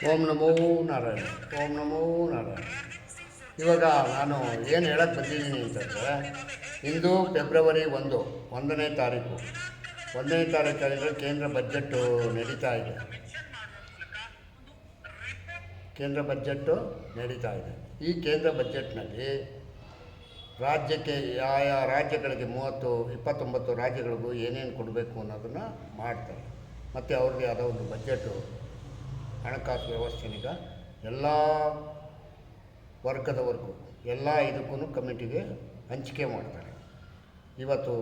ಓಂ ನಮೋ ನಾರಾಯಣ. ಓಂ ನಮೋ ನಾರಾಯಣ. ಇವಾಗ ನಾನು ಏನು ಹೇಳಕ್ಕೆ ಬಂದಿದ್ದೀನಿ ಅಂತಂದರೆ, ಇಂದು ಫೆಬ್ರವರಿ 1ನೇ ತಾರೀಕು. 1ನೇ ತಾರೀಕು ಕೇಂದ್ರ ಬಜೆಟ್ಟು ನಡೀತಾ ಇದೆ. ಈ ಕೇಂದ್ರ ಬಜೆಟ್ನಲ್ಲಿ ರಾಜ್ಯಕ್ಕೆ ರಾಜ್ಯಗಳಿಗೆ 29 ರಾಜ್ಯಗಳಿಗೂ ಏನೇನು ಕೊಡಬೇಕು ಅನ್ನೋದನ್ನು ಮಾಡ್ತಾರೆ. ಮತ್ತು ಅವ್ರದ್ದೇ ಆದ ಒಂದು ಬಜೆಟು ಹಣಕಾಸು ವ್ಯವಸ್ಥೆನೀಗ ಎಲ್ಲ ವರ್ಗದವರೆಗೂ ಎಲ್ಲ ಇದಕ್ಕೂ ಕಮಿಟಿಗೆ ಹಂಚಿಕೆ ಮಾಡ್ತಾರೆ. ಇವತ್ತು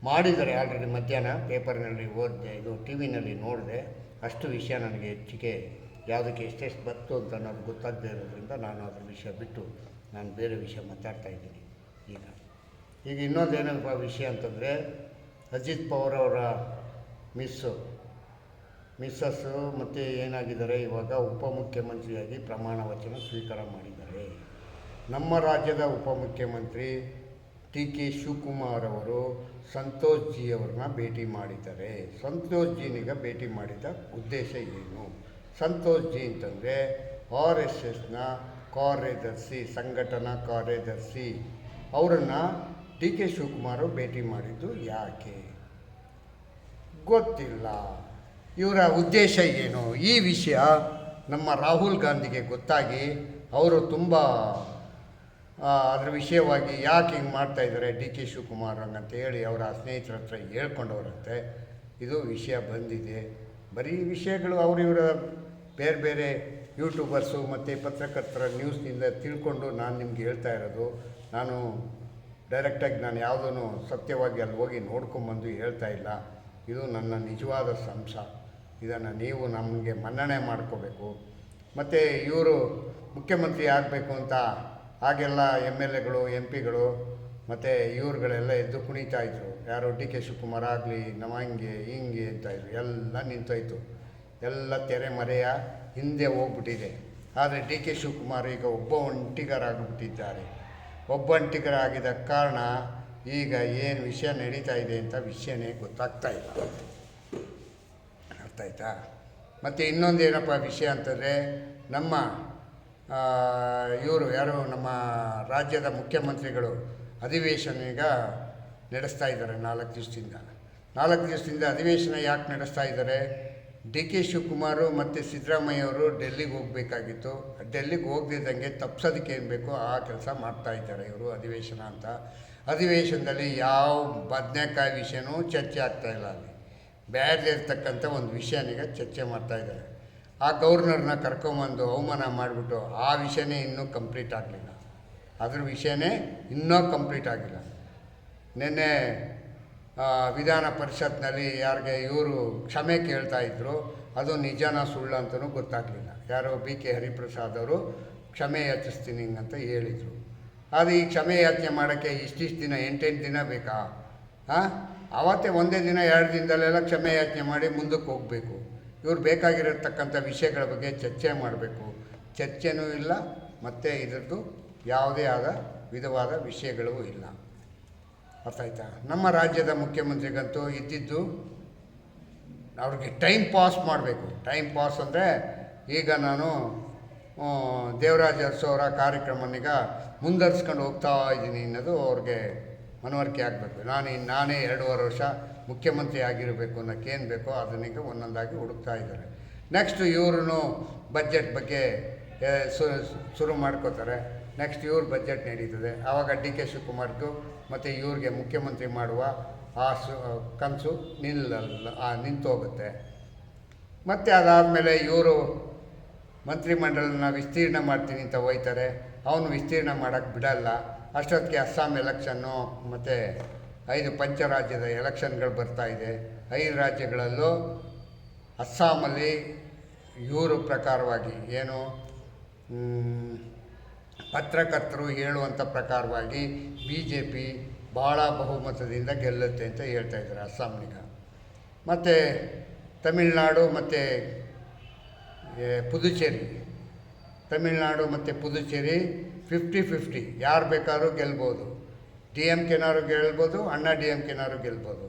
ಮಾಡಿದ್ದಾರೆ ಆಲ್ರೆಡಿ. ಮಧ್ಯಾಹ್ನ ಪೇಪರ್ನಲ್ಲಿ ಓದಿದೆ, ಇದು ಟಿ ವಿನಲ್ಲಿ ನೋಡಿದೆ. ಅಷ್ಟು ವಿಷಯ ನನಗೆ ಹೆಚ್ಚಿಗೆ ಯಾವುದಕ್ಕೆ ಎಷ್ಟೆಷ್ಟು ಬಂತು ಅಂತ ಅನ್ನೋದು ಗೊತ್ತಾಗದೇ ಇರೋದ್ರಿಂದ ನಾನು ಅದ್ರ ವಿಷಯ ಬಿಟ್ಟು ನಾನು ಬೇರೆ ವಿಷಯ ಮಾತಾಡ್ತಾಯಿದ್ದೀನಿ. ಈಗ ಇನ್ನೊಂದೇನಪ್ಪ ವಿಷಯ ಅಂತಂದರೆ, ಅಜಿತ್ ಪವಾರ್ ಅವರ ಮಿಸ್ಸಸ್ಸು ಮತ್ತು ಏನಾಗಿದ್ದಾರೆ, ಇವಾಗ ಉಪಮುಖ್ಯಮಂತ್ರಿಯಾಗಿ ಪ್ರಮಾಣ ವಚನ ಸ್ವೀಕಾರ ಮಾಡಿದ್ದಾರೆ. ನಮ್ಮ ರಾಜ್ಯದ ಉಪಮುಖ್ಯಮಂತ್ರಿ ಟಿ ಕೆ ಶಿವಕುಮಾರ್ ಅವರು ಸಂತೋಷ್ ಜಿ ಅವ್ರನ್ನ ಭೇಟಿ ಮಾಡಿದ್ದಾರೆ. ಸಂತೋಷ್ ಜಿನೀಗ ಭೇಟಿ ಮಾಡಿದ ಉದ್ದೇಶ ಏನು? ಸಂತೋಷ್ ಜಿ ಅಂತಂದರೆ RSSನ ಕಾರ್ಯದರ್ಶಿ, ಸಂಘಟನಾ ಕಾರ್ಯದರ್ಶಿ. ಅವರನ್ನು ಡಿ ಕೆ ಶಿವಕುಮಾರ್ ಭೇಟಿ ಮಾಡಿದ್ದು ಯಾಕೆ ಗೊತ್ತಿಲ್ಲ. ಇವರ ಉದ್ದೇಶ ಏನು? ಈ ವಿಷಯ ನಮ್ಮ ರಾಹುಲ್ ಗಾಂಧಿಗೆ ಗೊತ್ತಾಗಿ ಅವರು ತುಂಬ ಅದರ ವಿಷಯವಾಗಿ ಯಾಕೆ ಹಿಂಗೆ ಮಾಡ್ತಾಯಿದ್ದಾರೆ ಡಿ ಕೆ ಶಿವಕುಮಾರ್ ಅಂತ ಹೇಳಿ ಅವರ ಸ್ನೇಹಿತರ ಹತ್ರ ಹೇಳ್ಕೊಂಡವರಂತೆ. ಇದು ವಿಷಯ ಬಂದಿದೆ. ಬರೀ ವಿಷಯಗಳು ಇವರ ಬೇರೆ ಬೇರೆ ಯೂಟ್ಯೂಬರ್ಸು ಮತ್ತು ಪತ್ರಕರ್ತರ ನ್ಯೂಸ್ನಿಂದ ತಿಳ್ಕೊಂಡು ನಾನು ನಿಮ್ಗೆ ಹೇಳ್ತಾ ಇರೋದು. ನಾನು ಡೈರೆಕ್ಟಾಗಿ ನಾನು ಯಾವುದೂ ಸತ್ಯವಾಗಿ ಅಲ್ಲಿ ಹೋಗಿ ನೋಡ್ಕೊಂಬಂದು ಹೇಳ್ತಾ ಇಲ್ಲ. ಇದು ನನ್ನ ನಿಜವಾದ ಸಂಶ. ಇದನ್ನು ನೀವು ನಮಗೆ ಮನ್ನಣೆ ಮಾಡ್ಕೋಬೇಕು. ಮತ್ತು ಇವರು ಮುಖ್ಯಮಂತ್ರಿ ಆಗಬೇಕು ಅಂತ ಹಾಗೆಲ್ಲ MLAಗಳು MP ಗಳು ಮತ್ತು ಇವ್ರುಗಳೆಲ್ಲ ಎದ್ದು ಕುಣಿತಾಯಿದ್ರು. ಯಾರೋ ಡಿ ಕೆ ಶಿವಕುಮಾರ್ ಆಗಲಿ ನಮ್ಮ ಹಿಂಗೆ ಅಂತಾಯಿದ್ರು. ಎಲ್ಲ ನಿಂತೋಯ್ತು. ಎಲ್ಲ ತೆರೆ ಮರೆಯ ಹಿಂದೆ ಹೋಗ್ಬಿಟ್ಟಿದೆ. ಆದರೆ ಡಿ ಕೆ ಶಿವಕುಮಾರ್ ಈಗ ಒಬ್ಬಂಟಿಗರಾಗಿಬಿಟ್ಟಿದ್ದಾರೆ. ಒಬ್ಬಂಟಿಗರಾಗಿದ್ದ ಕಾರಣ ಈಗ ಏನು ವಿಷಯ ನಡೀತಾ ಇದೆ ಅಂತ ವಿಷಯನೇ ಗೊತ್ತಾಗ್ತಾ ಇಲ್ಲ. ಅರ್ಥ ಆಯ್ತಾ? ಮತ್ತು ಇನ್ನೊಂದು ಏನಪ್ಪ ವಿಷಯ ಅಂತಂದರೆ, ನಮ್ಮ ಯಾರು ನಮ್ಮ ರಾಜ್ಯದ ಮುಖ್ಯಮಂತ್ರಿಗಳು ಅಧಿವೇಶನ ಈಗ ನಡೆಸ್ತಾ ಇದ್ದಾರೆ. 4 ದಿವಸದಿಂದ ಅಧಿವೇಶನ ಯಾಕೆ ನಡೆಸ್ತಾ ಇದ್ದಾರೆ? ಡಿ ಕೆ ಶಿವಕುಮಾರು ಮತ್ತು ಸಿದ್ದರಾಮಯ್ಯವರು ಡೆಲ್ಲಿಗೆ ಹೋಗಬೇಕಾಗಿತ್ತು. ಡೆಲ್ಲಿಗೆ ಹೋಗದಿದ್ದಂಗೆ ತಪ್ಪಿಸೋದಕ್ಕೆ ಏನು ಬೇಕೋ ಆ ಕೆಲಸ ಮಾಡ್ತಾಯಿದ್ದಾರೆ ಇವರು. ಅಧಿವೇಶನ ಅಂತ ಅಧಿವೇಶನದಲ್ಲಿ ಯಾವ ಬದನೆಕಾಯಿ ವಿಷಯನೂ ಚರ್ಚೆ ಆಗ್ತಾಯಿಲ್ಲ. ಅಲ್ಲಿ ಬೇರೆ ಇರ್ತಕ್ಕಂಥ ಒಂದು ವಿಷಯನೀಗ ಚರ್ಚೆ ಮಾಡ್ತಾಯಿದ್ದಾರೆ. ಆ ಗವರ್ನರ್ನ ಕರ್ಕೊಂಬಂದು ಅವಮಾನ ಮಾಡಿಬಿಟ್ಟು ಆ ವಿಷಯನೇ ಇನ್ನೂ ಕಂಪ್ಲೀಟ್ ಆಗಲಿಲ್ಲ. ಅದ್ರ ವಿಷಯನೇ ಇನ್ನೂ ಕಂಪ್ಲೀಟ್ ಆಗಿಲ್ಲ. ನಿನ್ನೆ ವಿಧಾನ ಪರಿಷತ್ನಲ್ಲಿ ಯಾರಿಗೆ ಇವರು ಕ್ಷಮೆ ಕೇಳ್ತಾಯಿದ್ರು, ಅದು ನಿಜನ ಸುಳ್ಳು ಅಂತಲೂ ಗೊತ್ತಾಗಲಿಲ್ಲ. ಯಾರೋ BK ಹರಿಪ್ರಸಾದ್ ಅವರು ಕ್ಷಮೆ ಯಾಚಿಸ್ತೀನಿ ಅಂತ ಹೇಳಿದರು. ಆದರೆ ಈ ಕ್ಷಮೆ ಯಾಚನೆ ಮಾಡೋಕ್ಕೆ ಇಷ್ಟಿಷ್ಟು ದಿನ 8 ದಿನ ಬೇಕಾ? ಆವತ್ತೇ ಒಂದೇ ದಿನ 2 ದಿನದಲ್ಲೆಲ್ಲ ಕ್ಷಮೆ ಯಾಚನೆ ಮಾಡಿ ಮುಂದಕ್ಕೆ ಹೋಗಬೇಕು. ಇವ್ರು ಬೇಕಾಗಿರತಕ್ಕಂಥ ವಿಷಯಗಳ ಬಗ್ಗೆ ಚರ್ಚೆ ಮಾಡಬೇಕು. ಚರ್ಚೆನೂ ಇಲ್ಲ, ಮತ್ತು ಇದರದ್ದು ಯಾವುದೇ ಆದ ವಿಧವಾದ ವಿಷಯಗಳೂ ಇಲ್ಲ. ಅರ್ಥ ಆಯ್ತಾ? ನಮ್ಮ ರಾಜ್ಯದ ಮುಖ್ಯಮಂತ್ರಿಗಂತೂ ಇದ್ದಿದ್ದು ಅವ್ರಿಗೆ ಟೈಮ್ ಪಾಸ್ ಮಾಡಬೇಕು. ಟೈಮ್ ಪಾಸ್ ಅಂದರೆ ಈಗ ನಾನು ದೇವರಾಜ ಅರಸು ಅವರ ಕಾರ್ಯಕ್ರಮನೀಗ ಮುಂದುವರ್ಸ್ಕೊಂಡು ಹೋಗ್ತಾ ಇದ್ದೀನಿ ಅನ್ನೋದು ಅವ್ರಿಗೆ ಮನವರಿಕೆ ಆಗಬೇಕು. ನಾನೇ 2.5 ವರ್ಷ ಮುಖ್ಯಮಂತ್ರಿ ಆಗಿರಬೇಕು ಅನ್ನೋಕ್ಕೇನು ಬೇಕೋ ಅದನ್ನೀಗ ಒಂದೊಂದಾಗಿ ಹುಡುಕ್ತಾ ಇದ್ದಾರೆ. ನೆಕ್ಸ್ಟ್ ಇವ್ರೂ ಬಜೆಟ್ ಬಗ್ಗೆ ಶುರು ಮಾಡ್ಕೋತಾರೆ. ನೆಕ್ಸ್ಟ್ ಇವ್ರ ಬಜೆಟ್ ನಡೀತದೆ. ಆವಾಗ ಡಿ ಕೆ ಶಿವಕುಮಾರ್ಗೂ ಮತ್ತು ಇವ್ರಿಗೆ ಮುಖ್ಯಮಂತ್ರಿ ಮಾಡುವ ಆ ಕನಸು ನಿಂತೋಗುತ್ತೆ. ಮತ್ತು ಅದಾದಮೇಲೆ ಇವರು ಮಂತ್ರಿಮಂಡಲನ ವಿಸ್ತೀರ್ಣ ಮಾಡ್ತೀನಿ ಅಂತ ಹೋಯ್ತಾರೆ. ಅವನು ವಿಸ್ತೀರ್ಣ ಮಾಡೋಕ್ಕೆ ಬಿಡಲ್ಲ. ಅಷ್ಟೊತ್ತಿಗೆ ಅಸ್ಸಾಂ ಎಲೆಕ್ಷನ್ನು ಮತ್ತು 5 ಪಂಚರಾಜ್ಯದ ಎಲೆಕ್ಷನ್ಗಳು ಬರ್ತಾಯಿದೆ. 5 ರಾಜ್ಯಗಳಲ್ಲೂ ಅಸ್ಸಾಮಲ್ಲಿ ಇವರು ಪ್ರಕಾರವಾಗಿ ಏನು ಪತ್ರಕರ್ತರು ಹೇಳುವಂಥ ಪ್ರಕಾರವಾಗಿ BJP ಭಾಳ ಬಹುಮತದಿಂದ ಗೆಲ್ಲುತ್ತೆ ಅಂತ ಹೇಳ್ತಾಯಿದ್ದಾರೆ ಅಸ್ಸಾಂನಿಗ. ಮತ್ತು ತಮಿಳ್ನಾಡು ಮತ್ತು ಪುದುಚೇರಿ 50-50 ಯಾರು ಬೇಕಾದ್ರೂ ಗೆಲ್ಬೋದು. DMKನಾರು ಗೆಲ್ಬೋದು, ಅಣ್ಣಾ DMKನಾರು ಗೆಲ್ಬೋದು.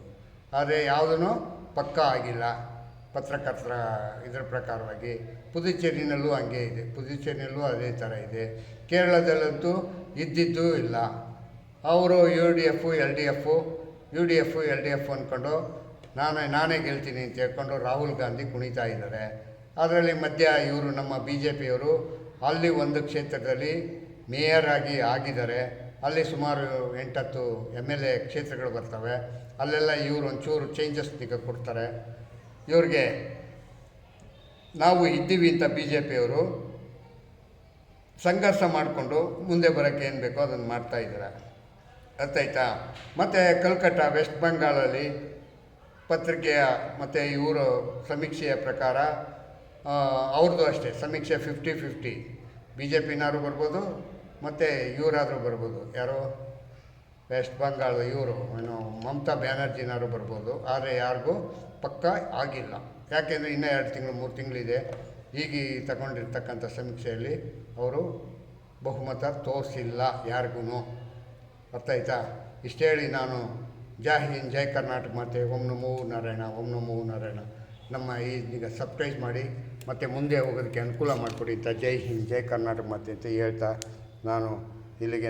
ಆದರೆ ಯಾವುದೂ ಪಕ್ಕಾ ಆಗಿಲ್ಲ. ಪತ್ರಕರ್ತರ ಇದರ ಪ್ರಕಾರವಾಗಿ ಪುದುಚೇರಿನಲ್ಲೂ ಹಂಗೆ ಇದೆ, ಪುದುಚೇರಿನಲ್ಲೂ ಅದೇ ಥರ ಇದೆ. ಕೇರಳದಲ್ಲಂತೂ ಇದ್ದಿದ್ದೂ ಇಲ್ಲ. ಅವರು UDF LDF ಅಂದ್ಕೊಂಡು ನಾನೇ ಗೆಲ್ತೀನಿ ಅಂತ ಹೇಳ್ಕೊಂಡು ರಾಹುಲ್ ಗಾಂಧಿ ಕುಣಿತಾ ಇದ್ದಾರೆ. ಅದರಲ್ಲಿ ಮಧ್ಯ ಇವರು ನಮ್ಮ BJPಯವರು ಅಲ್ಲಿ ಒಂದು ಕ್ಷೇತ್ರದಲ್ಲಿ ಮೇಯರ್ ಆಗಿದ್ದಾರೆ. ಅಲ್ಲಿ ಸುಮಾರು 8-10 MLA ಕ್ಷೇತ್ರಗಳು ಬರ್ತವೆ. ಅಲ್ಲೆಲ್ಲ ಇವರು ಒಂಚೂರು ಚೇಂಜಸ್ ಕೊಡ್ತಾರೆ. ಇವ್ರಿಗೆ ನಾವು ಇದ್ದೀವಿ ಅಂತ BJPಯವರು ಸಂಘರ್ಷ ಮಾಡಿಕೊಂಡು ಮುಂದೆ ಬರೋಕ್ಕೆ ಏನು ಬೇಕೋ ಅದನ್ನು ಮಾಡ್ತಾಯಿದ್ದಾರೆ. ಅರ್ಥ ಆಯ್ತಾ? ಮತ್ತು ಕಲ್ಕಟ್ಟ ವೆಸ್ಟ್ ಬೆಂಗಾಲಲ್ಲಿ ಪತ್ರಿಕೆಯ ಮತ್ತು ಇವರು ಸಮೀಕ್ಷೆಯ ಪ್ರಕಾರ ಅವ್ರದ್ದು ಅಷ್ಟೇ ಸಮೀಕ್ಷೆ 50-50. BJPನವರು ಬರ್ಬೋದು ಮತ್ತು ಇವರಾದರೂ ಬರ್ಬೋದು. ಯಾರು ವೆಸ್ಟ್ ಬೆಂಗಾಲ್ ಇವರು ಮಮತಾ ಬ್ಯಾನರ್ಜಿನವರು ಬರ್ಬೋದು. ಆದರೆ ಯಾರಿಗೂ ಪಕ್ಕ ಆಗಿಲ್ಲ. ಯಾಕೆಂದರೆ ಇನ್ನೂ 2 ತಿಂಗಳು 3 ತಿಂಗಳಿದೆ. ಈಗ ತಗೊಂಡಿರ್ತಕ್ಕಂಥ ಸಮೀಕ್ಷೆಯಲ್ಲಿ ಅವರು ಬಹುಮತ ತೋರಿಸಿಲ್ಲ ಯಾರಿಗೂ. ಅರ್ಥ ಆಯ್ತಾ? ಇಷ್ಟು ಹೇಳಿ ನಾನು ಜೈ ಹಿಂದ್, ಜೈ ಕರ್ನಾಟಕ ಮಾತೆ, ಓಂ ನಮೋ ನಾರಾಯಣ. ನಮ್ಮ ಈಗ ಸಬ್ಸ್ಕ್ರೈಬ್ ಮಾಡಿ ಮತ್ತು ಮುಂದೆ ಹೋಗೋದಕ್ಕೆ ಅನುಕೂಲ ಮಾಡಿಕೊಡಿ ಅಂತ ಜೈ ಹಿಂದ್, ಜೈ ಕರ್ನಾಟಕ ಮಾತೆ ಅಂತ ಹೇಳ್ತಾ ನಾನು ಇಲ್ಲಿಗೆ